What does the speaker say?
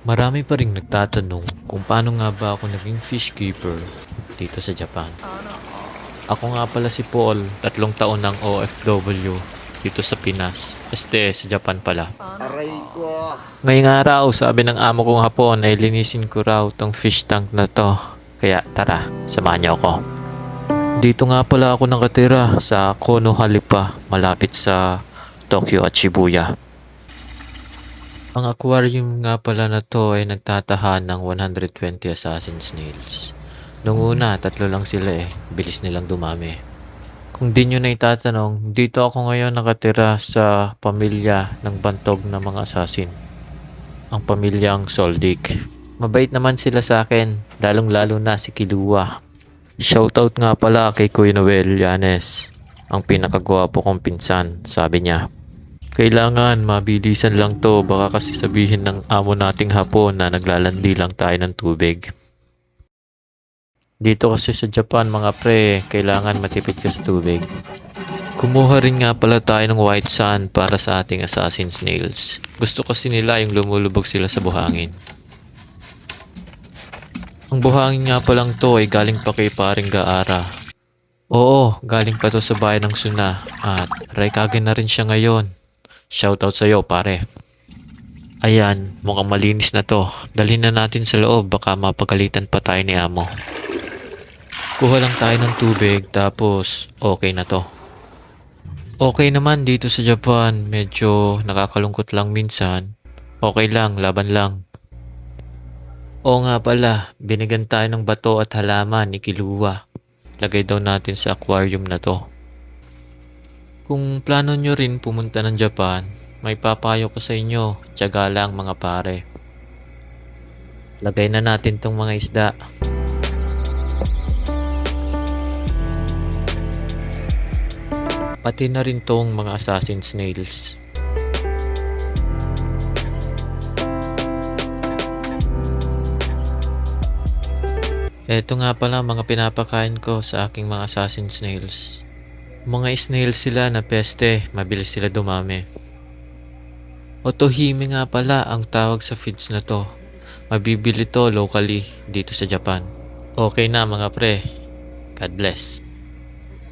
Marami pa ring nagtatanong kung paano nga ba ako naging fish keeper dito sa Japan. Ako nga pala si Paul, 3 taon ng OFW dito sa Pinas. Sa Japan pala. Aray ko. Ngayong araw, sabi ng amo kong hapon ay linisin ko raw tong fish tank na to. Kaya tara, samahan niyo ako. Dito nga pala ako nakatira sa Konohalipa, malapit sa Tokyo at Shibuya. Ang aquarium nga pala na to ay nagtatahan ng 120 assassin snails. Nung una, 3 lang sila bilis nilang dumami. Kung di nyo na itatanong, dito ako ngayon nakatira sa pamilya ng bantog na mga assassin. Ang pamilyang Soldik. Mabait naman sila sa akin, lalong-lalo na si Kilua. Shoutout nga pala kay Kuya Noel Yanes, ang pinakagwapo kong pinsan, sabi niya. Kailangan mabilisan lang to, baka kasi sabihin ng amo nating hapon na naglalandi lang tayo ng tubig. Dito kasi sa Japan mga pre, kailangan matipid ka sa tubig. Kumuha rin nga pala tayo ng white sand para sa ating assassin snails. Gusto kasi nila yung lumulubog sila sa buhangin. Ang buhangin nga palang to ay galing pa kay paring Gaara. Oo, galing pa to sa bayan ng Suna at Raikage na rin siya ngayon. Shoutout sa'yo pare. Ayan, mukhang malinis na to. Dalhin na natin sa loob, baka mapagalitan pa tayo ni amo. Kuha lang tayo ng tubig tapos okay na to. Okay naman dito sa Japan, medyo nakakalungkot lang minsan. Okay lang, laban lang. Oo nga pala, binigyan tayo ng bato at halaman ni Kilua. Lagay daw natin sa aquarium na to. Kung plano nyo rin pumunta ng Japan, may papayo ko sa inyo, tiyaga lang mga pare. Lagay na natin tong mga isda. Pati na rin tong mga assassin snails. Ito nga pala mga pinapakain ko sa aking mga assassin snails. Mga snails sila na peste, mabilis sila dumami. Otohime nga pala ang tawag sa feeds na to. Mabibili to locally dito sa Japan. Okay na mga pre. God bless.